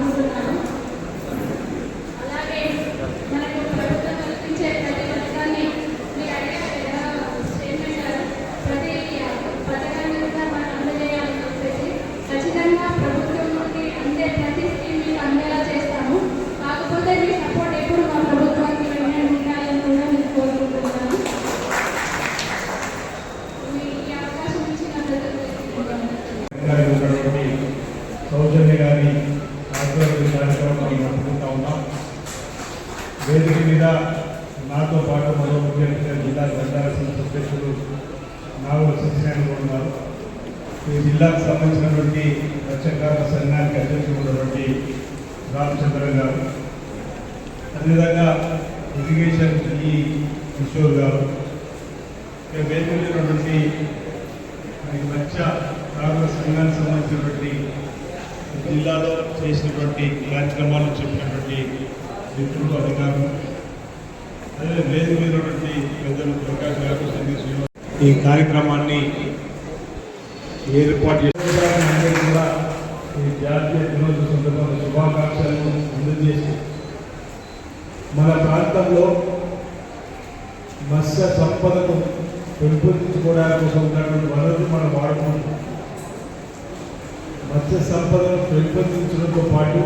కోరుకుంటున్నాను. అలాగే మనకు ప్రభుత్వం కల్పించే ప్రతి పథకాన్ని మీరు అడిగారు స్టేట్మెంట్ గారు, ప్రతి పథకాన్ని కూడా మనం అందజేయాలని చెప్పేసి ఖచ్చితంగా ప్రభుత్వం నుండి అందే ప్రతి స్కీమ్ మీకు అందేలా చేస్తాము. కాకపోతే మీ సపోర్ట్ ఎప్పుడు మా ప్రభుత్వానికి వెంటనే ఉండాలని కూడా నేను కోరుకుంటున్నాను. ఈ అవకాశం ఇచ్చినందుకు సౌజన్య గారి కార్యక్రమం నడుపుకుంటా ఉన్నాం. వేదిక మీద నాతో పాటు మరో ముఖ్యమంత్రి జిల్లా బంజారా సంస్థ అధ్యక్షులు నాగుల సత్యనారాయణ ఉన్నారు. ఈ జిల్లాకు సంబంధించినటువంటి మత్స్యకారుల సంఘానికి అధ్యక్షులు ఉన్నటువంటి రామచంద్రన్ గారు, అదేవిధంగా ఇరిగేషన్ ఈ కిషోర్ గారు, వేదిక మీద ఉన్నటువంటి మత్స్యకారుల సంఘానికి సంబంధించినటువంటి జిల్లాలో చేసినటువంటి కార్యక్రమాలు చెప్పినటువంటి మిత్రులు, అధికారులు, అదే వేదిక మీద ఉన్నటువంటి పెద్దలు ప్రకాష్ గారు, సందీప్ శ్రీనివాస్ ఈ కార్యక్రమాన్ని ఏర్పాటు చేసిన కూడా ఈ జాతీయ దినోత్సవ సందర్భంగా శుభాకాంక్షలను అందజేసి మన ప్రాంతంలో మత్స్య సంపదను పెంపొందించుకోవడానికి కోసం ఉన్నటువంటి వనరులు మనం వాడుకుంటాం. మత్స్య సంపదను పెంపొందించడంతో పాటు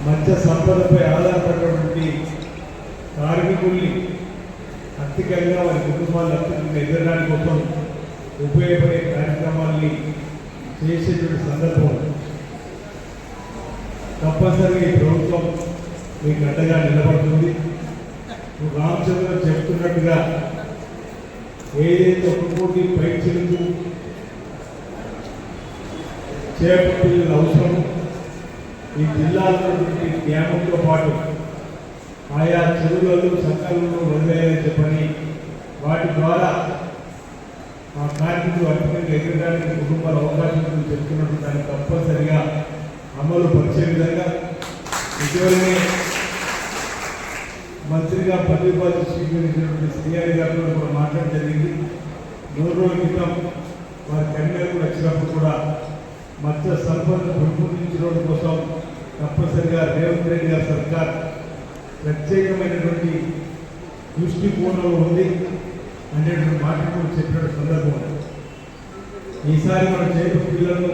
మత్స్య సంపదపై ఆధారపడినటువంటి కార్మికుల్ని ఆర్థికంగా వారి కుటుంబాలను అత్యంత ఎదగడానికి కోసం ఉపయోగపడే కార్యక్రమాల్ని చేసేటువంటి సందర్భం తప్పనిసరిగా ఈ ప్రభుత్వం మీకు అండగా నిలబడుతుంది. రామచంద్ర చెప్తున్నట్టుగా ఏదైతే 1 కోటి పైచిలకు చేప పిల్లల అవసరం ఈ జిల్లాలో డ్యాములతో పాటు ఆయా చెరువులలో సకాలంలో వదిలేయాలని చెప్పని వాటి ద్వారా ఆ కార్మికులు అధికంగా ఎగరడానికి కుటుంబాల అవకాశం చెప్తున్నట్టు దాన్ని తప్పనిసరిగా అమలు పరిచే విధంగా ఇటీవలనే మంత్రిగా పదవి బాధ్యత స్వీకరించినటువంటి శ్రీహరి గారితో కూడా మాట్లాడడం జరిగింది. 3 రోజుల క్రితం వారి కన్యలు వచ్చినప్పుడు కూడా మత్స్య సంపదను పెంపొందించడం కోసం తప్పనిసరిగా రేవంత్ రెడ్డి గారి సర్కార్ ప్రత్యేకమైనటువంటి దృష్టికోణంలో ఉంది అనేటువంటి మాటలు చెప్పిన సందర్భం. ఈసారి మన చేప పిల్లలను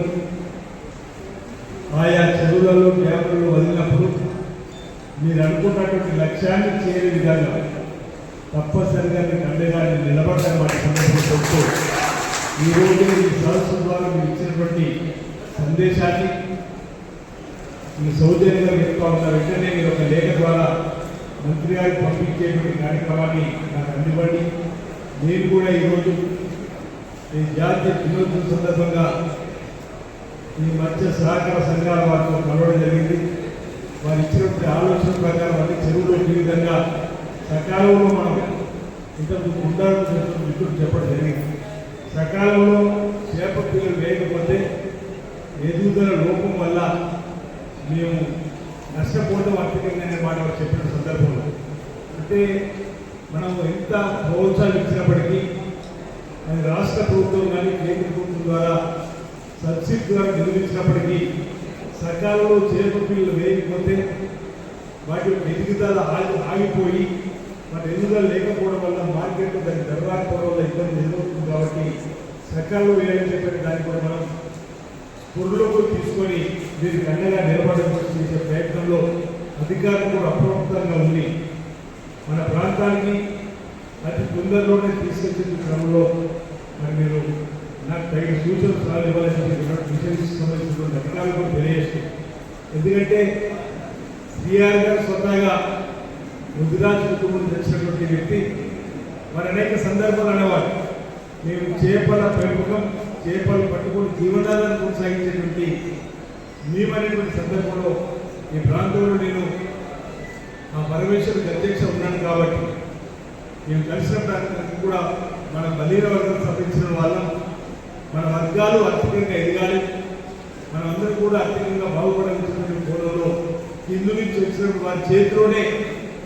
ఆయా చెరువులలో డ్యాములలో వదిలినప్పుడు మీరు అనుకున్నటువంటి లక్ష్యాన్ని చేరే విధంగా తప్పనిసరిగా మీకు అండగా నిలబడ్డాను మాట సందర్భంగా చెప్తూ ఈరోజు ఈ సదస్సు ద్వారా మీరు ఇచ్చినటువంటి సందేశాన్ని మీ సౌజన్యంగా చెప్తా ఉన్న వెంటనే మీరు ఒక లేఖ ద్వారా మంత్రి గారికి పంపించేటువంటి కార్యక్రమాన్ని నాకు అందివ్వండి. నేను కూడా ఈరోజు ఈ జాతీయ దినోత్సవం సందర్భంగా ఈ మత్స్య సహకార సంఘాల వారితో కలవడం జరిగింది. వారు ఇచ్చినటువంటి ఆలోచన ప్రకారం అన్ని చెరువులో ఈ విధంగా సకాలంలో మనం ఇంతకు ఉండాలని మిత్రులు చెప్పడం జరిగింది. సకాలంలో చేప పిల్లలు లేకపోతే ఎదుగుదల లోపం వల్ల మేము నష్టపోవడం ఆర్థికంగా మాట చెప్పిన సందర్భంలో అంటే మనం ఎంత ప్రోత్సాహం ఇచ్చినప్పటికీ అది రాష్ట్ర ప్రభుత్వం కానీ కేంద్ర ప్రభుత్వం ద్వారా సబ్సిడీ ద్వారా నిధులిచ్చినప్పటికీ సకాలంలో చేప పిల్లలు వేయకపోతే వాటి ఎదుగుదల ఆగిపోయి వాటి ఎదుగుదల లేకపోవడం వల్ల మార్కెట్లో దాన్ని ధర రాకపోవడం వల్ల ఇబ్బంది ఎదురవుతుంది. కాబట్టి సకాలంలో వేయాలని చెప్పిన దాన్ని కూడా మనం స్ఫురణలోకి తీసుకొని దీనికి అండగా నిలబడడం చేసే ప్రయత్నంలో అధికారులు కూడా అప్రమత్తంగా ఉంది. మన ప్రాంతానికి అతి తొందరలోనే తీసుకొచ్చిన క్రమంలో మరి మీరు నాకు తగిన సూచనలు సలహాలు ఇవ్వాలని విషయానికి సంబంధించినటువంటి అధికారులు కూడా తెలియజేస్తుంది. ఎందుకంటే శ్రీఆర్ గారు స్వతహాగా ముదిరాజు కుటుంబం తెచ్చినటువంటి వ్యక్తి మరి అనేక సందర్భాలు అనేవారు మేము చేపల పెంపకం చేపలు పట్టుకొని జీవనాధారం కొనసాగించేటువంటి మేమనేటువంటి సందర్భంలో ఈ ప్రాంతంలో నేను ఆ పరమేశ్వరుడికి అధ్యక్ష ఉన్నాను కాబట్టి మేము కలిసినప్పుడు కూడా మన బలీర వర్గం సంబంధించిన వాళ్ళం మన వర్గాలు ఆర్థికంగా ఎదగాలి, మనమందరూ కూడా ఆర్థికంగా బాగుపడాల్సినటువంటి కోణంలో కింద నుంచి వచ్చినప్పుడు వారి చేతిలోనే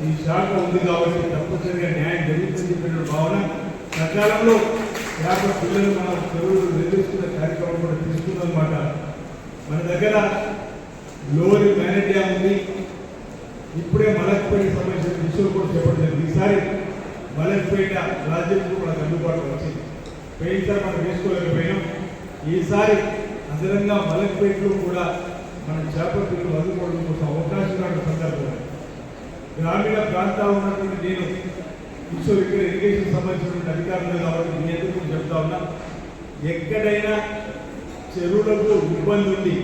ఈ శాఖ ఉంది కాబట్టి తప్పనిసరిగా న్యాయం జరుగుతుందని చెప్పిన భావన సకాలంలో శాఖ పిల్లలు మన చెరువులు నిర్వహిస్తున్న కార్యక్రమం కూడా తీసుకుందన్నమాట. మన దగ్గర లోరి మేనేజ్ డ్యామ్ ఉంది. ఇప్పుడే మలక్పేట సంబంధించిన విషయం కూడా చెప్పడం ఈసారి మలక్పేట రాజ్యంలో మనకు అందుబాటులో వచ్చింది. పోయినసారి మనం వేసుకోలేకపోయినాం. ఈసారి అదనంగా మలక్పేటలో కూడా మనం చేపల పిల్లలు అందుకోవడం కోసం అవకాశం ఉన్న సందర్భంగా గ్రామీణ ప్రాంతాల్లో ఉన్నటువంటి నేను కిషోర్ ఇక్కడ ఇరిగేషన్ సంబంధించినటువంటి అధికారులు కాబట్టి మీ ఎందుకు చెప్తా ఉన్నా, ఎక్కడైనా చెరువులకు ఇబ్బంది ఉంది,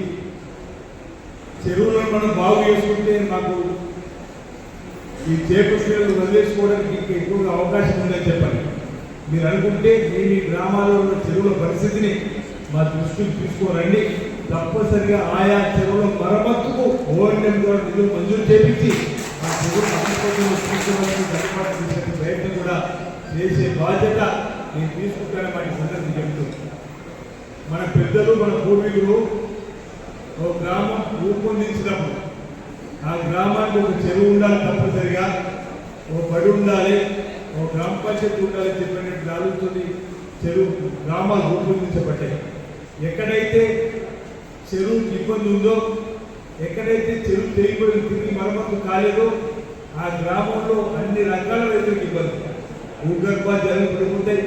చెరువులను మనం బాగు చేసుకుంటే మాకు ఈ చేపల పిల్లలు వదిలేసుకోవడానికి ఇంకా ఎక్కువగా అవకాశం ఉందని చెప్పండి. మీరు అనుకుంటే మీ గ్రామాల్లో ఉన్న చెరువుల పరిస్థితిని మా దృష్టికి తీసుకోరండి. తప్పనిసరిగా ఆయా చెరువుల మరమ్మతుకు ఓఎన్ఎం ద్వారా నిధులు మంజూరు చేపించి ఆ చెరువులు అందుబాటులో ప్రయత్నం కూడా చేసే బాధ్యత నేను తీసుకుంటానని వాటి సందర్భం చెప్తూ, మన పెద్దలు మన పూర్వీకులు ఒక గ్రామం రూపొందించినప్పుడు ఆ గ్రామానికి ఒక చెరువు ఉండాలి, తప్పనిసరిగా ఒక బడి ఉండాలి, ఒక గ్రామ పంచాయతీ ఉండాలని చెప్పినటువంటి ఆలోచనతోటి చెరువు గ్రామాలు రూపొందించబడ్డాయి. ఎక్కడైతే చెరువుకి ఇబ్బంది ఉందో, ఎక్కడైతే చెరువు తెగిపోయి తిరిగి మరమ్మతు కాలేదో ఆ గ్రామంలో అన్ని రకాల రైతులకు ఇబ్బంది. భూగర్భ జలం పెరుగుతాయి,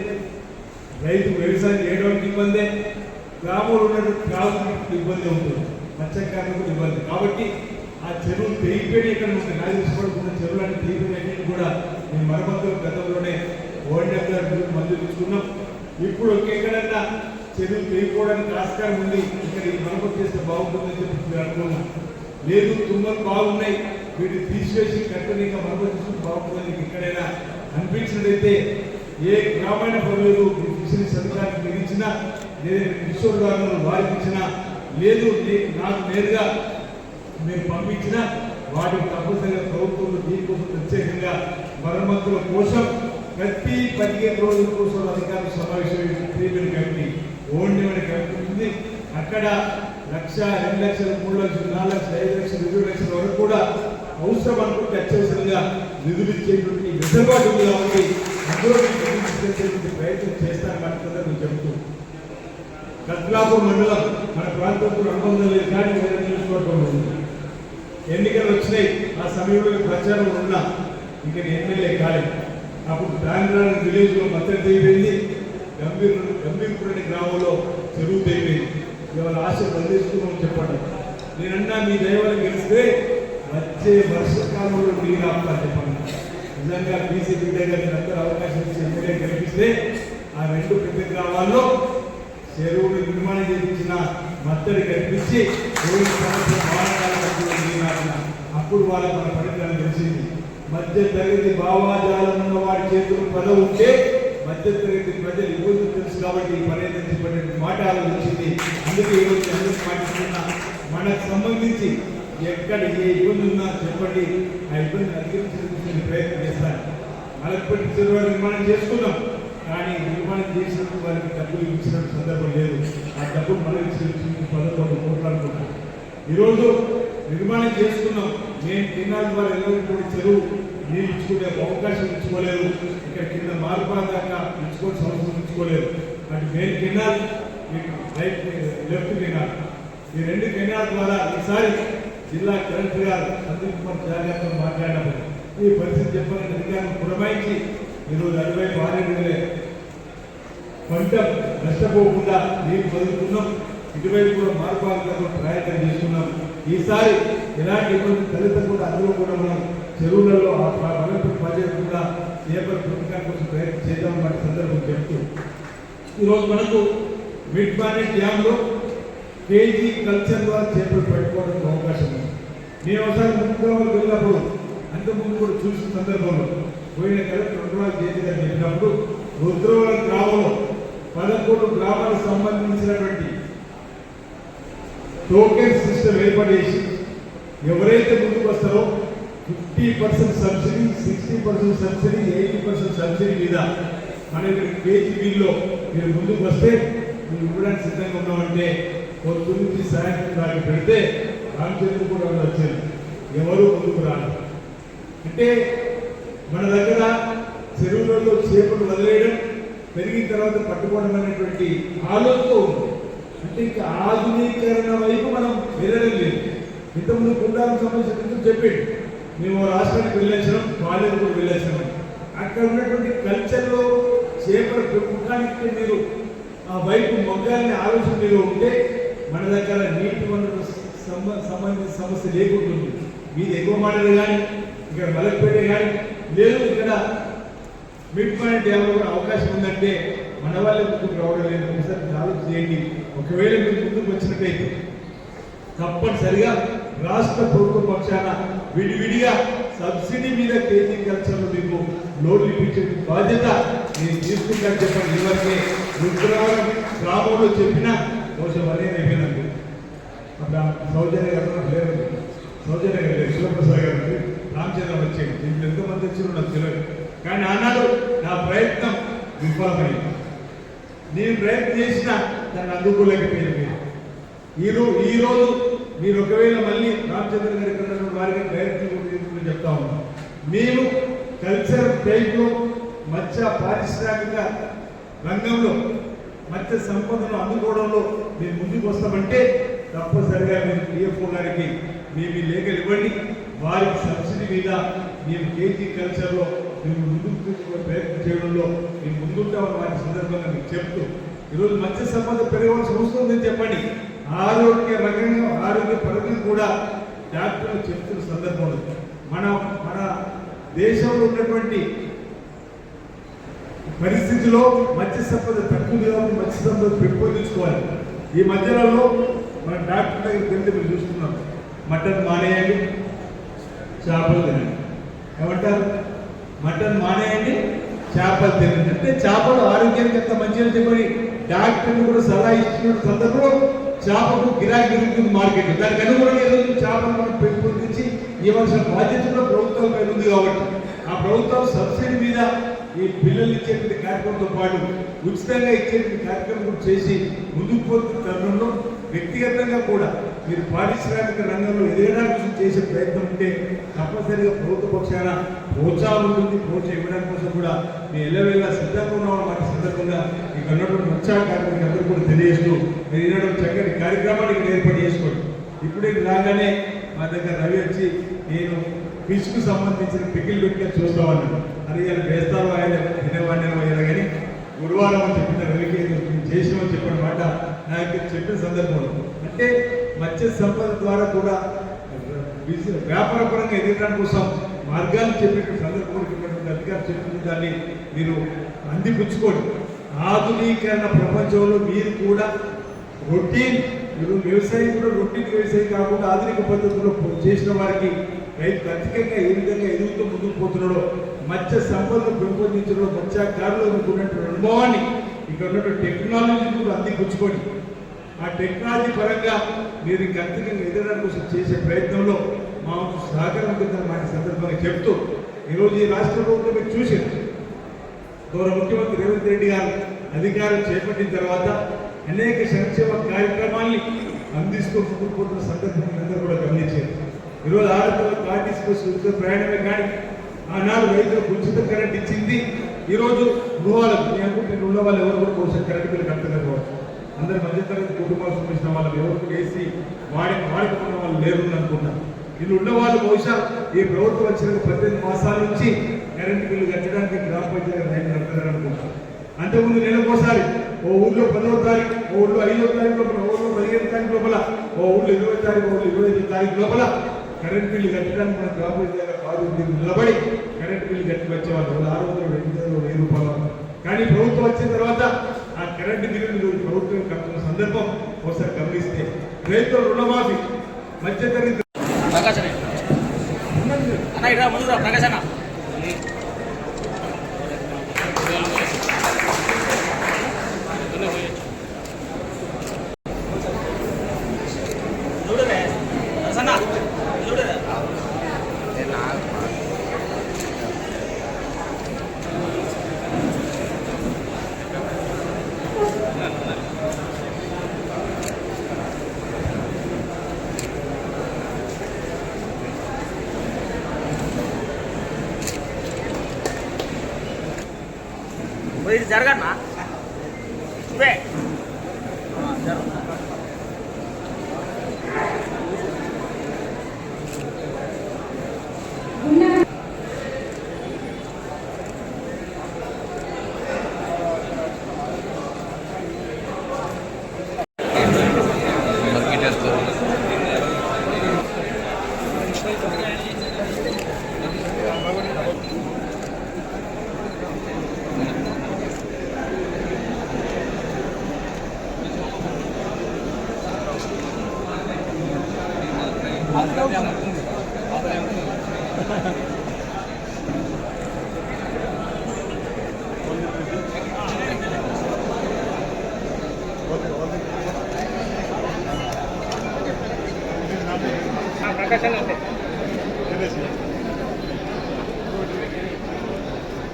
రైతు వ్యవసాయం చేయడానికి ఇబ్బందే, గ్రామంలో ఉన్నటువంటి త్రాగునీటికి ఇబ్బంది ఉంటుంది, మత్స్యకారులకు ఇబ్బంది. కాబట్టి ఆ చెరువులు తెగిపోయి ఇక్కడ ఉంటుంది. నాకు తీసుకోవడం చెరువులన్నీ తెగిపోయినట్టు కూడా మేము మరమ్మతులు గతంలోనే ఓఎన్ఎం గారు మంజూరు తీసుకున్నాం. ఇప్పుడు ఎక్కడన్నా చెరువులు తెగిపోవడానికి ఆస్కారం ఉంది, ఇక్కడ ఈ మరమ్మతు చేస్తే బాగుంటుందని చెప్పి అనుకున్నాం. లేదు, తుమ్మలు బాగున్నాయి, వీటిని తీసివేసి కట్టనీగా మరమ్మతు చేసుకుని బాగుంటుందని ఎక్కడైనా అనిపించినట్లయితే ఏ గ్రామీణ పనులు ఫిషరీస్ అధికారులకు మిగిలించినా, లేదా కిషోర్ గారు వారికి ఇచ్చినా, లేదు నాకు నేరుగా మీరు పంపించిన వాటికి తప్పనిసరిగా ప్రభుత్వంలో దీనికోసం ప్రత్యేకంగా మరమ్మతుల కోసం ప్రతి 15 రోజుల కోసం అధికారుల సమావేశం కమిటీ ఓన్లీ కమిటీ ఉంది. అక్కడ 1,00,000, 2,00,000, 3,00,000, 4,00,000, 5,00,000, 2,00,000 వరకు కూడా అవసరం అనుకుంటే అత్యవసరంగా నిధులు ఇచ్చేటువంటి వెసులుబాటు ఉంది. కాబట్టి అందులో ప్రయత్నం చేస్తాను మాట్లాడుతుందని చెబుతూ, కత్లాపూర్ మండలం మన ప్రాంతంతో అనుబంధం లేదు, కానీ వేరే నియోజకవర్గం ఉంది. ఎన్నికలు వచ్చినాయి, ఆ సమయంలో ప్రచారం ఉన్నా ఇంకా ఎమ్మెల్యే కాలేదు. అప్పుడు ప్రాంగణ విలేజ్ లో మద్దతు అయిపోయింది, గంభీర్పూర్ అనే గ్రామంలో చెరువు అయిపోయింది. ఇవాళ ఆశ వదిలేసుకున్నామని చెప్పండి. నేనన్నా మీ దైవాలు గెలిస్తే వచ్చే వర్షకాలంలో నీరు ఆపుతా చెప్పండి. నిజంగా బీసీ బిడ్డ గారికి అందరూ అవకాశం ఇచ్చి ఎమ్మెల్యే గెలిపిస్తే ఆ 2 పెద్ద గ్రామాల్లో చెరువులు నిర్మాణం చేయించిన మద్దతు కల్పించి అప్పుడు వాళ్ళ మన ఫలితాన్ని తెలిసింది. మధ్య తరగతి భావాజాలం ఉన్న వారి చేతులు పదవి ఉంటే మధ్య తరగతి ప్రజలు ఇబ్బందులు తెలుసు కాబట్టి ఈ పని చెప్పినటువంటి మాట ఆలోచించింది. అందుకే ఈరోజు అందరూ మాట్లాడుతున్నా, మనకు సంబంధించి ఎక్కడ ఏ ఇబ్బంది ఉన్నా చెప్పండి, ఆ ఇబ్బందిని అధిగమించడానికి ప్రయత్నం చేస్తాను. మలక్పేట చెరువు నిర్మాణం చేసుకున్నాం, కానీ నిర్మాణం చేసినప్పుడు వారికి డబ్బులు ఇచ్చిన సందర్భం లేదు. ఆ డబ్బులు మనం ఇచ్చిన 11 కోట్లు అనుకుంటాం. ఈరోజు నిర్మాణం చేసుకున్నాం, నేను కింద ద్వారా వెళ్ళినటువంటి చెరువు నీళ్ళు ఇచ్చుకునే అవకాశం ఇచ్చుకోలేదు. ఇక్కడ కింద మార్పాల దాకా ఇచ్చుకోవాల్సిన అవసరం ఇచ్చుకోలేదు. అటు main canal, right left canal, ఈ 2 కెనాల్ ద్వారా ఈసారి జిల్లా కలెక్టర్ గారు సందీప్ కుమార్ జాగ్రత్త మాట్లాడినప్పుడు ఈ పరిస్థితి చెప్పాలని అధికారులు పురమాయించి ఈరోజు అటువైపు 6,000 పంట నష్టపోకుండా నీరు వదులుకున్నాం. ఇటువైపు కూడా మార్పాలకు ప్రయత్నం చేస్తున్నాం. ఈసారి ఎలాంటి ఇబ్బంది తలెత్తకుండా అందులో కూడా మనం చెరువులలో ఆ మలక్పేట ప్రాజెక్టు కూడా చేపల పుస్తకాల కోసం ప్రయత్నం చేద్దామని వాటి సందర్భం చెప్తూ, ఈరోజు మనకు మిడ్ మార్కెట్ డ్యామ్లో కేజీ కల్చర్ ద్వారా చేపలు పెట్టుకోవడానికి అవకాశం ఉంది. నేను ఒకసారి ముఖ్యమంత్రి వెళ్ళినప్పుడు అంతకుముందు కూడా చూసిన సందర్భంలో పోయిన కలెక్టర్ రుద్రవాళ్ళ జయంతి గారు చెప్పినప్పుడు రుద్రవాళ్ళ గ్రామంలో 11 గ్రామాలకు సంబంధించినటువంటి టోకెన్ సిస్టమ్ ఏర్పాటు చేసి ఎవరైతే ముందుకు వస్తారో 50% సబ్సిడీ, 60% సబ్సిడీ, 80% సబ్సిడీ మీద మన కేజీ బిల్లో మీరు ముందుకు వస్తే మీరు ఇవ్వడానికి సిద్ధంగా ఉన్నామంటే పొద్దు నుంచి సాయంత్రం దాకా పెడితే రామచంద్ర కూడా వచ్చారు, ఎవరు ముందుకు రాదు. అంటే మన దగ్గర చెరువులలో చేపలు వదిలేయడం, పెరిగిన తర్వాత పట్టుకోవడం అనేటువంటి ఆలోచన ఉంది. అంటే ఇంకా ఆధునీకరణ వైపు మనం వెళ్ళడం లేదు. ఇంతకుముందు గుండాలకు సంబంధించిన చెప్పండి, మేము రాష్ట్రానికి వెళ్ళొచ్చినాం, కాలేజీ కూడా వెళ్ళొచ్చినామని. అక్కడ ఉన్నటువంటి కల్చర్లో చేపల పెంపకానికి మీరు ఆ వైపు మొగ్గాలని ఆలోచన మీరు ఉంటే మన దగ్గర నీటి వనరుల సంబంధించిన సమస్య లేకుంటుంది. మీది ఎగువ మాటలు కానీ ఇక్కడ మలక్పేట కానీ లేదు, ఇక్కడ మిడ్ పాయింట్ డ్యామ్లో కూడా అవకాశం ఉందంటే మన వాళ్ళే ముందుకు రావడం లేదు. ఒకసారి ఆలోచన చేయండి. ఒకవేళ మీరు ముందుకు వచ్చినట్టయితే తప్పనిసరిగా రాష్ట్ర ప్రభుత్వ పక్షాన విడివిడిగా సబ్సిడీ మీద కేజీ కల్చర్లో మీకు లోన్లు ఇప్పించే బాధ్యత నేను తీసుకుంటాను చెప్పండి. ఇవన్నీ రుద్రవరం గ్రామంలో చెప్పిన బహుశా అదే అయిపోయినండి. అక్కడ సౌజన్య గారు లేదండి, సౌజన్య గారు లేదు, శివప్రసాద్ గారు, రామచంద్ర వచ్చేది. దీంట్లో ఎంతమంది వచ్చారో నాకు తెలియదు. కానీ ఆనాడు నా ప్రయత్నం విఫలమైంది. నేను ప్రయత్నం చేసినా దాన్ని అందుకోలేకపోయింది. ఈరోజు మీరు ఒకవేళ మళ్ళీ రామచంద్ర గారి ఇక్కడ వారికి డైరెక్ట్ చెప్తా ఉన్నాం, మేము కల్చర్ టైప్లో మత్స్య పారిశ్రామిక రంగంలో మత్స్య సంపదను అందుకోవడంలో మేము ముందుకు వస్తామంటే తప్పనిసరిగా మీరు డిఎఫ్ఓ గారికి మేము ఈ లేఖలు ఇవ్వండి. వారికి సబ్సిడీ మీద మేము కేజీ కల్చర్లో మేము ముందుకు ప్రయత్నం చేయడంలో మేము ముందుంటామని వారి సందర్భంగా మీకు చెప్తూ, ఈరోజు మత్స్య సంపద పెరగవలసి వస్తుందని చెప్పండి. ఆరోగ్య రంగంగా ఆరోగ్య పరంగా కూడా డాక్టర్లు చెప్తున్న సందర్భంలో మన దేశంలో ఉన్నటువంటి పరిస్థితిలో మత్స్య సంపద తక్కువ కాబట్టి మత్స్య సంపద పెంపొందించుకోవాలి. ఈ మధ్యలో మన డాక్టర్ దగ్గరికి వెళ్తే మీరు చూస్తున్నాం, మటన్ మానేయండి, చేపలు తినండి. ఏమంటారు? మటన్ మానేయండి, చేపలు తినండి. అంటే చేపలు ఆరోగ్యానికి ఎంత మంచిదని చెప్పని డాక్టర్ని కూడా సలహా ఇస్తున్న సందర్భంలో చేపకు గిరాకీ పెరుగుతుంది మార్కెట్. దానికి అనుగుణంగా ఈరోజు చేపలు మనం పెంపొందించి ఇవ్వాల్సిన బాధ్యత కూడా ప్రభుత్వం పైన ఉంది. కాబట్టి ఆ ప్రభుత్వం సబ్సిడీ మీద ఈ పిల్లలు ఇచ్చేటువంటి కార్యక్రమంతో పాటు ఉచితంగా ఇచ్చేటువంటి కార్యక్రమం కూడా చేసి ముందుకు పోతున్న తరుణంలో వ్యక్తిగతంగా కూడా మీరు పారిశ్రామిక రంగంలో ఎదగడానికి చేసే ప్రయత్నం ఉంటే తప్పనిసరిగా ప్రభుత్వ పక్షాన ప్రోత్సాహం ఉంటుంది. ప్రోత్సాహం ఇవ్వడానికి కోసం కూడా మేము ఎల్లవేళ సిద్ధంగా ఉన్నామని వాటి సందర్భంగా మీకు అన్నటువంటి మత్స్య కార్మికులకు అందరూ కూడా తెలియజేస్తూ మీరు ఈనాడు చక్కటి కార్యక్రమాన్ని ఇక్కడ ఏర్పాటు చేసుకోండి. ఇప్పుడే రాగానే మా దగ్గర రవి వచ్చి నేను ఫిష్కు సంబంధించిన పికిల్ పెట్టుకొని చూస్తామన్నాను. అది ఇలా వేస్తారో ఆయన తినేవాడిని అయ్యారు. కానీ గురువారం అని చెప్పిన రవికి చేసామని చెప్పిన మాట నాకు చెప్పిన సందర్భంలో అంటే మత్స్య సంపద ద్వారా కూడా వ్యాపారపరంగా ఎదగడానికి కోసం మార్గాలు చెప్పిన సందర్భంలో అధికారులు చెప్పిన దాన్ని మీరు అందిపుచ్చుకోండి. ఆధునీకరణ ప్రపంచంలో మీరు కూడా రొటీన్ మీరు వ్యవసాయం కూడా రొటీన్ వ్యవసాయం కాకుండా ఆధునిక పద్ధతిలో చేసిన వారికి రైతు ఖచ్చితంగా ఏ విధంగా ఎదుగుతూ ముందుకు పోతున్నాడో మత్స్య సంపదను పెంపొందించడంలో మత్స్యకారులు ఉన్నటువంటి అనుభవాన్ని ఇక్కడ ఉన్నటువంటి టెక్నాలజీని కూడా అందిపుచ్చుకోండి. ఆ టెక్నాలజీ పరంగా మీరు ఖచ్చితంగా ఎదగడానికి కోసం చేసే ప్రయత్నంలో మా సహకారం కింద మాకు సందర్భంగా చెప్తూ ఈరోజు ఈ రాష్ట్ర ప్రభుత్వం మీరు చూసారు. గౌరవ ముఖ్యమంత్రి రేవంత్ రెడ్డి గారు అధికారం చేపట్టిన తర్వాత అనేక సంక్షేమ కార్యక్రమాల్ని అందిస్తూ ముందుకు పోతున్న సందర్భం అందరూ కూడా గమనించారు. ఈరోజు ఆడపిల్లలకు ఆర్టీసీ ఉచిత ప్రయాణమే కానీ ఆనాడు రైతులకు ఉచిత కరెంట్ ఇచ్చింది. ఈరోజు గృహాలకు నేను ఉన్న వాళ్ళు ఎవరు కూడా కోసం కరెంట్ బిల్లు కట్టలేకపోవచ్చు. అందరి మధ్యతరగతి కుటుంబాలు చూపించిన వాళ్ళు ఎవరు కూడా వేసి వాడుకున్న వాళ్ళు లేరు అనుకుంటారు. వీళ్ళు ఉన్న వాళ్ళు బహుశా ఈ ప్రభుత్వం వచ్చిన 18 మాసాల నుంచి కరెంటు బిల్లు కట్టడానికి గ్రామ పంచాయతీ రైతు కడతారు అనుకుంటారు. అంతకుముందు నెలకోసారి ఓ ఊళ్ళో 10వ తారీఖు, ఓ ఊళ్ళో 5వ తారీఖు లోపల, ఓ ఊళ్ళో 15వ తారీఖు లోపల, ఓ ఊళ్ళో 20వ తారీఖు, ఓ ఊళ్ళో 25వ తారీఖు లోపల కరెంట్ బిల్లు కట్టడానికి మన గ్రామ పంచాయతీ కాదు నిలబడి కరెంట్ బిల్లు కట్టి వచ్చేవాళ్ళు 600 రూపాయలు. కానీ ప్రభుత్వం వచ్చిన తర్వాత ఆ కరెంటు బిల్లు ప్రభుత్వం కట్టుకున్న సందర్భం ఒకసారి గమనిస్తే రైతుల రుణమాఫీ మధ్యతరగతి ఇది జరగన్నా జరుగు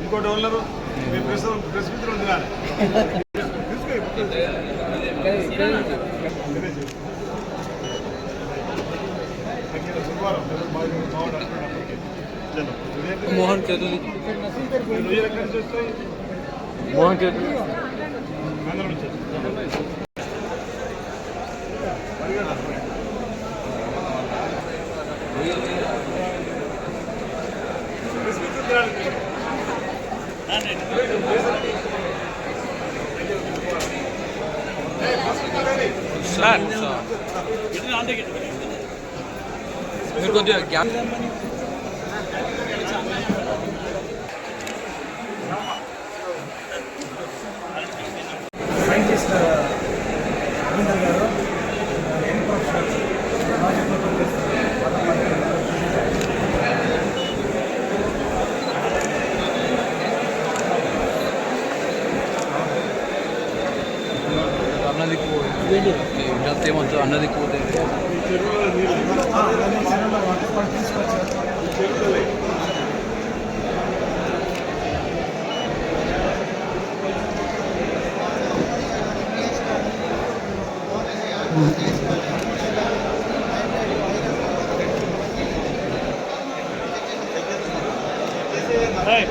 ఇంకోటి ఉన్నారు మీ ప్రెస్ మిత్రులు ఉంది కానీ मोहन चौधरी मोहन चौधरी సార్ మీరు కొద్దిగా గ్యాప్ సైంటిస్ట్ రవీందర్ గారు యంగ్ ప్రొఫెషనల్స్ ప్రాజెక్టులతో చేస్తారు అన్నది ఏమంటారు అన్నది పోతే Hey.